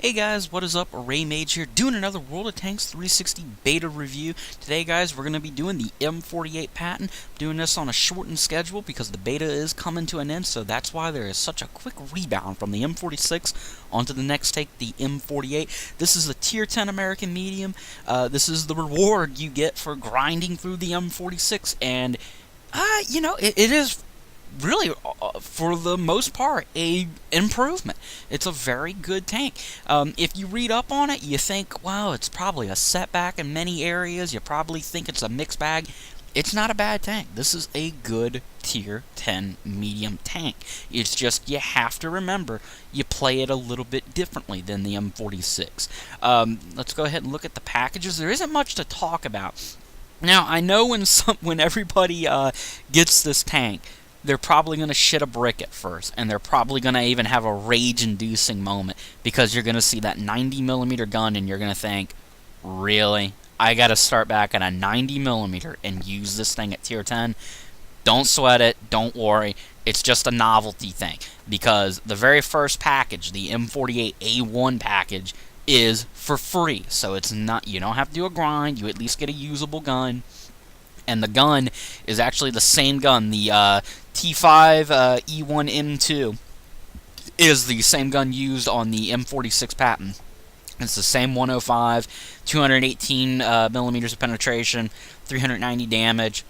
Hey guys, what is up? Ray Mage here, doing another World of Tanks 360 beta review. Today guys, we're going to be doing the M48 Patton, doing this on a shortened schedule because the beta is coming to an end, so that's why there is such a quick rebound from the M46 onto the next tank, the M48. This is the Tier 10 American Medium. This is the reward you get for grinding through the M46, and, it is really, for the most part, a improvement. It's a very good tank. If you read up on it, you think, well, it's probably a setback in many areas. You probably think it's a mixed bag. It's not a bad tank. This is a good Tier 10 medium tank. It's just you have to remember you play it a little bit differently than the M46. Let's go ahead and look at the packages. There isn't much to talk about. Now, I know when everybody gets this tank, they're probably going to shit a brick at first, and they're probably going to even have a rage-inducing moment, because you're going to see that 90mm gun, and you're going to think, really? I got to start back at a 90mm and use this thing at Tier 10? Don't sweat it, don't worry, it's just a novelty thing, because the very first package, the M48A1 package, is for free, so it's not, you don't have to do a grind, you at least get a usable gun. And the gun is actually the same gun. The T5 E1M2 is the same gun used on the M46 Patton. It's the same 105, 218 millimeters of penetration, 390 damage.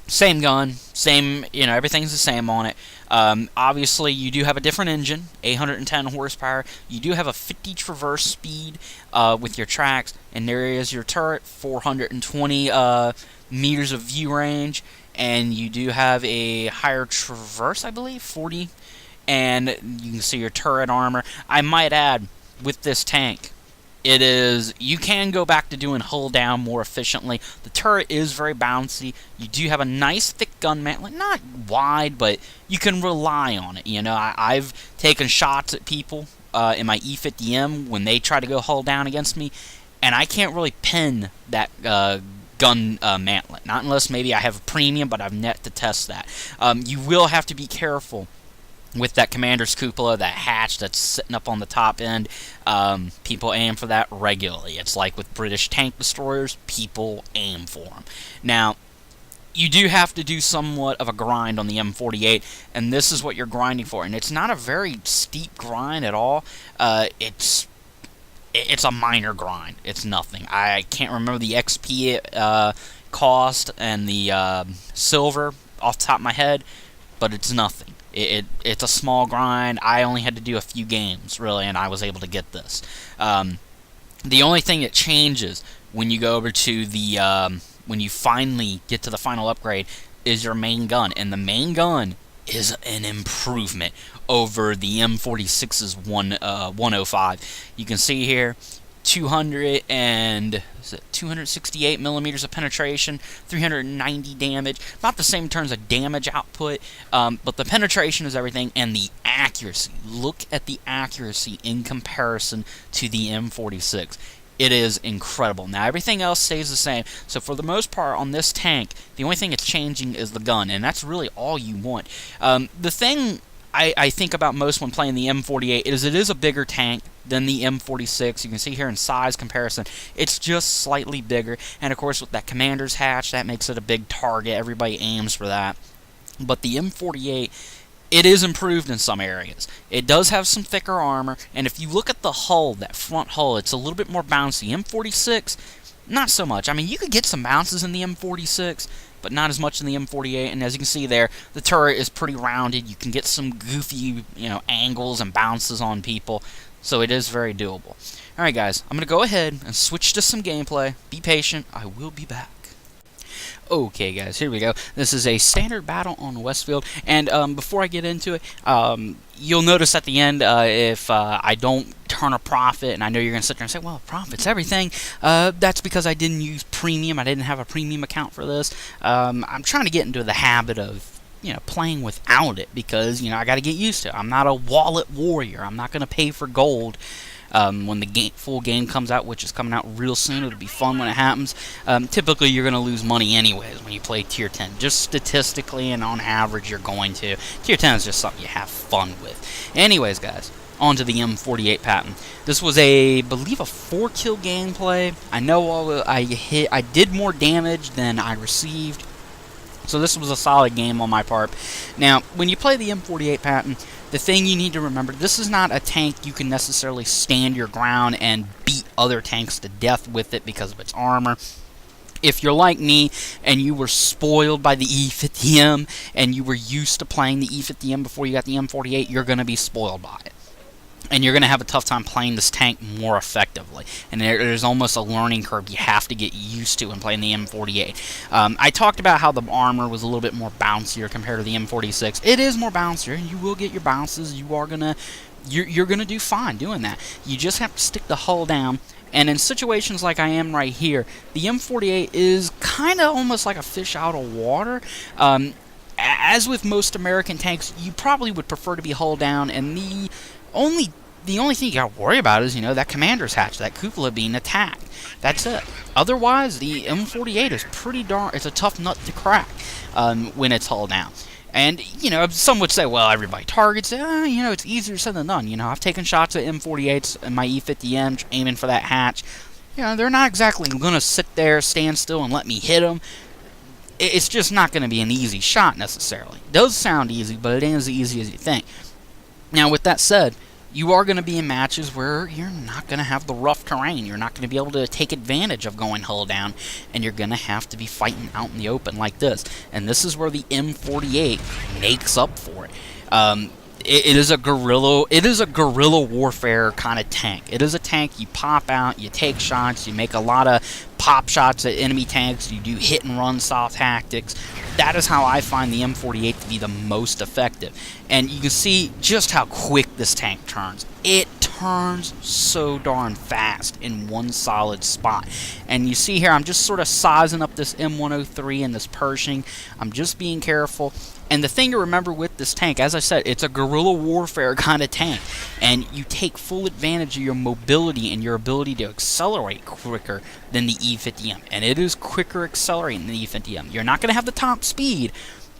Same gun, same, everything's the same on it. Obviously, you do have a different engine, 810 horsepower. You do have a 50 traverse speed with your tracks, and there is your turret, 420 meters of view range, and you do have a higher traverse, I believe, 40, and you can see your turret armor. I might add, with this tank, you can go back to doing hull down more efficiently. The turret is very bouncy. You do have a nice thick gun mantlet, not wide, but you can rely on it. I've taken shots at people in my E50M when they try to go hull down against me, and I can't really pin that gun mantlet. Not unless maybe I have a premium, but I've yet to test that. You will have to be careful with that commander's cupola, that hatch that's sitting up on the top end. People aim for that regularly. It's like with British tank destroyers, people aim for them. Now, you do have to do somewhat of a grind on the M48, and this is what you're grinding for. And it's not a very steep grind at all. It's a minor grind. It's nothing. I can't remember the XP cost and the silver off the top of my head, but it's nothing. It's a small grind. I only had to do a few games, really, and I was able to get this. The only thing that changes when you go over to the when you finally get to the final upgrade is your main gun, and the main gun is an improvement over the M46's 105. You can see here 268 millimeters of penetration, 390 damage. Not the same in terms of damage output, but the penetration is everything, and the accuracy. Look at the accuracy in comparison to the M46. It is incredible. Now, everything else stays the same, so for the most part on this tank, the only thing that's changing is the gun, and that's really all you want. The thing I think about most when playing the M48 is it is a bigger tank than the M46. You can see here in size comparison, it's just slightly bigger, and of course with that commander's hatch, that makes it a big target. Everybody aims for that. But the M48, it is improved in some areas. It does have some thicker armor, and if you look at the hull, that front hull, it's a little bit more bouncy. M46, not so much. I mean, you could get some bounces in the M46, but not as much in the M48, and as you can see there, the turret is pretty rounded. You can get some goofy, angles and bounces on people, so it is very doable. Alright guys, I'm going to go ahead and switch to some gameplay. Be patient, I will be back. Okay guys, here we go. This is a standard battle on Westfield, and before I get into it, you'll notice at the end, if I don't turn a profit, and I know you're going to sit there and say, well, profit's everything, that's because I didn't use premium. I didn't have a premium account for this. I'm trying to get into the habit of playing without it, because I got to get used to it. I'm not a wallet warrior. I'm not going to pay for gold when the full game comes out, which is coming out real soon. It'll be fun when it happens. Typically, you're going to lose money anyways when you play Tier 10. Just statistically and on average, you're going to. Tier 10 is just something you have fun with. Anyways, guys, onto the M48 Patton. This was I believe a 4-kill gameplay. I know I did more damage than I received, so this was a solid game on my part. Now, when you play the M48 Patton, the thing you need to remember, this is not a tank you can necessarily stand your ground and beat other tanks to death with it because of its armor. If you're like me and you were spoiled by the E50M and you were used to playing the E50M before you got the M48, you're going to be spoiled by it. And you're going to have a tough time playing this tank more effectively. And there's almost a learning curve you have to get used to when playing the M48. I talked about how the armor was a little bit more bouncier compared to the M46. It is more bouncier, and you will get your bounces. You're gonna do fine doing that. You just have to stick the hull down. And in situations like I am right here, the M48 is kind of almost like a fish out of water. As with most American tanks, you probably would prefer to be hull down, and the only thing you gotta worry about is, that commander's hatch, that cupola being attacked. That's it. Otherwise, the M48 is it's a tough nut to crack when it's hull down. And, some would say, well, everybody targets it. It's easier said than done. I've taken shots at M48s and my E50M aiming for that hatch. They're not exactly going to sit there, stand still, and let me hit them. It's just not going to be an easy shot, necessarily. It does sound easy, but it ain't as easy as you think. Now, with that said, you are going to be in matches where you're not going to have the rough terrain. You're not going to be able to take advantage of going hull down, and you're going to have to be fighting out in the open like this. And this is where the M48 makes up for it. It is a guerrilla warfare kind of tank. It is a tank you pop out, you take shots, you make a lot of pop shots at enemy tanks, you do hit and run style tactics. That is how I find the M48 to be the most effective. And you can see just how quick this tank turns. It turns so darn fast in one solid spot. And you see here, I'm just sort of sizing up this M103 and this Pershing. I'm just being careful. And the thing to remember with this tank, as I said, it's a guerrilla warfare kind of tank. And you take full advantage of your mobility and your ability to accelerate quicker than the E50M. And it is quicker accelerating than the E50M. You're not going to have the top speed,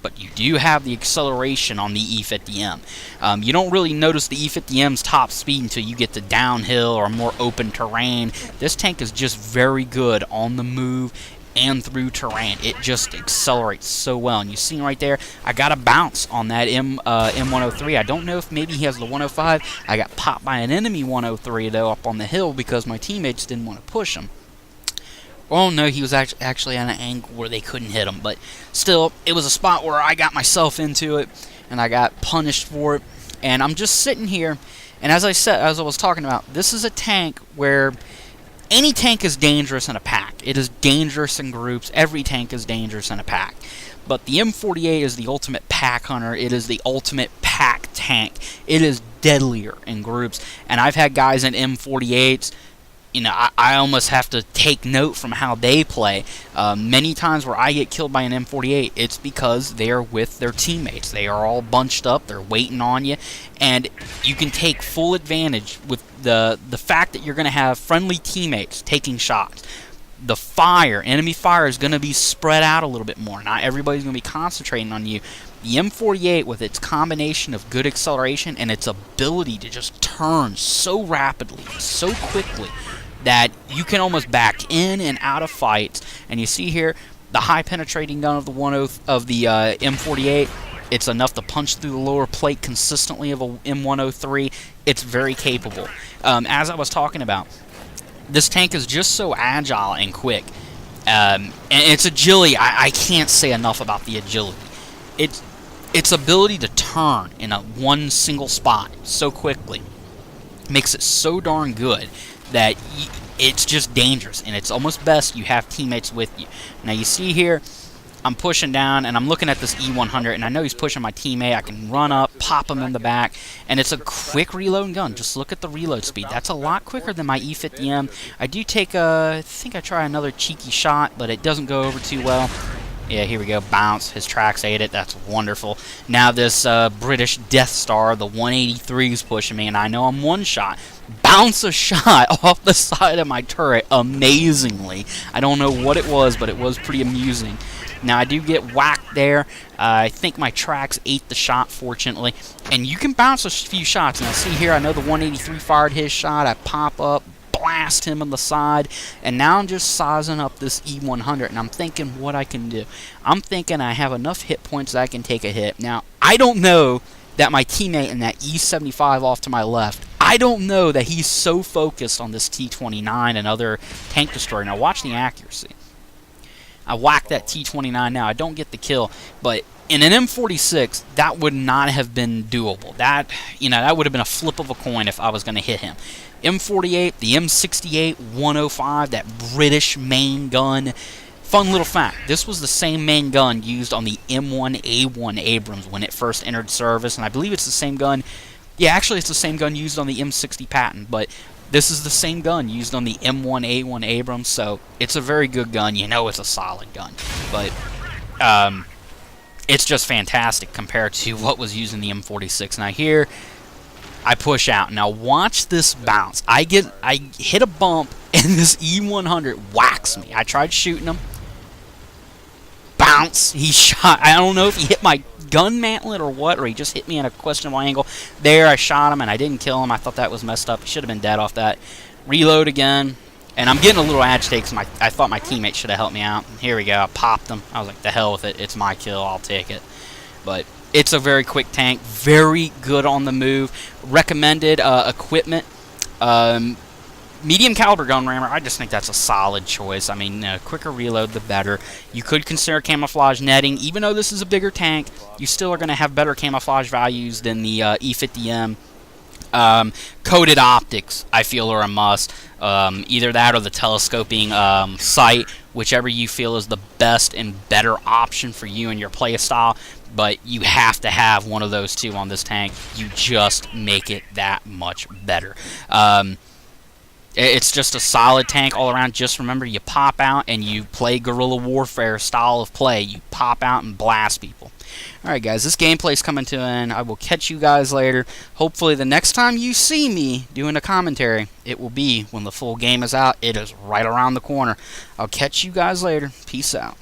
but you do have the acceleration on the E50M. You don't really notice the E50M's top speed until you get to downhill or more open terrain. This tank is just very good on the move and through terrain. It just accelerates so well. And you see right there, I got a bounce on that M103. I don't know if maybe he has the 105. I got popped by an enemy 103 though up on the hill because my teammates didn't want to push him. Oh no, he was actually at an angle where they couldn't hit him, but still, it was a spot where I got myself into it, and I got punished for it. And I'm just sitting here, and as I was talking about, this is a tank where any tank is dangerous in a pack. It is dangerous in groups. Every tank is dangerous in a pack. But the M48 is the ultimate pack hunter. It is the ultimate pack tank. It is deadlier in groups. And I've had guys in M48s, I almost have to take note from how they play. Many times where I get killed by an M48, it's because they are with their teammates. They are all bunched up, they're waiting on you, and you can take full advantage with the fact that you're going to have friendly teammates taking shots. The enemy fire is going to be spread out a little bit more. Not everybody's going to be concentrating on you. The M48, with its combination of good acceleration and its ability to just turn so rapidly, so quickly, that you can almost back in and out of fights. And you see here, the high penetrating gun of the M48, it's enough to punch through the lower plate consistently of a M103. It's very capable. As I was talking about, this tank is just so agile and quick. And its agility, I can't say enough about the agility. Its ability to turn in one single spot so quickly makes it so darn good that it's just dangerous, and it's almost best you have teammates with you. Now you see here, I'm pushing down, and I'm looking at this E100, and I know he's pushing my teammate. I can run up, pop him in the back, and it's a quick reloading gun. Just look at the reload speed. That's a lot quicker than my E50M. I do take I think I try another cheeky shot, but it doesn't go over too well. Yeah, here we go. Bounce. His tracks ate it. That's wonderful. Now this British Death Star, the 183 is pushing me, and I know I'm one shot. Bounce a shot off the side of my turret amazingly. I don't know what it was, but it was pretty amusing. Now I do get whacked there. I think my tracks ate the shot, fortunately. And you can bounce a few shots. Now see here, I know the 183 fired his shot. I pop up, blast him on the side, and now I'm just sizing up this E100, and I'm thinking what I can do. I'm thinking I have enough hit points that I can take a hit. Now, I don't know that my teammate in that E75 off to my left, I don't know that he's so focused on this T29 and other tank destroyer. Now, watch the accuracy. I whack that T29 now. I don't get the kill, but in an M46, that would not have been doable. That would have been a flip of a coin if I was going to hit him. M48, the M68 105, that British main gun. Fun little fact, this was the same main gun used on the M1A1 Abrams when it first entered service, and I believe it's the same gun. Yeah, actually it's the same gun used on the M60 Patton, but this is the same gun used on the M1A1 Abrams, so it's a very good gun. You know it's a solid gun, but it's just fantastic compared to what was used in the M46. Now here, I push out. Now watch this bounce. I hit a bump, and this E100 whacks me. I tried shooting him. Bounce. He shot. I don't know if he hit my gun mantlet or what, or he just hit me at a questionable angle. There, I shot him, and I didn't kill him. I thought that was messed up. He should have been dead off that. Reload again. And I'm getting a little agitated because I thought my teammate should have helped me out. Here we go. I popped him. I was like, the hell with it. It's my kill. I'll take it. But it's a very quick tank. Very good on the move. Recommended equipment. Medium caliber gun rammer. I just think that's a solid choice. I mean, quicker reload, the better. You could consider camouflage netting. Even though this is a bigger tank, you still are going to have better camouflage values than the E50M. Coated optics, I feel, are a must. Either that or the telescoping sight, whichever you feel is the best and better option for you and your play style. But you have to have one of those two on this tank. You just make it that much better. It's just a solid tank all around. Just remember, you pop out and you play guerrilla warfare style of play. You pop out and blast people. Alright guys, this gameplay's coming to an end. I will catch you guys later. Hopefully the next time you see me doing a commentary, it will be when the full game is out. It is right around the corner. I'll catch you guys later. Peace out.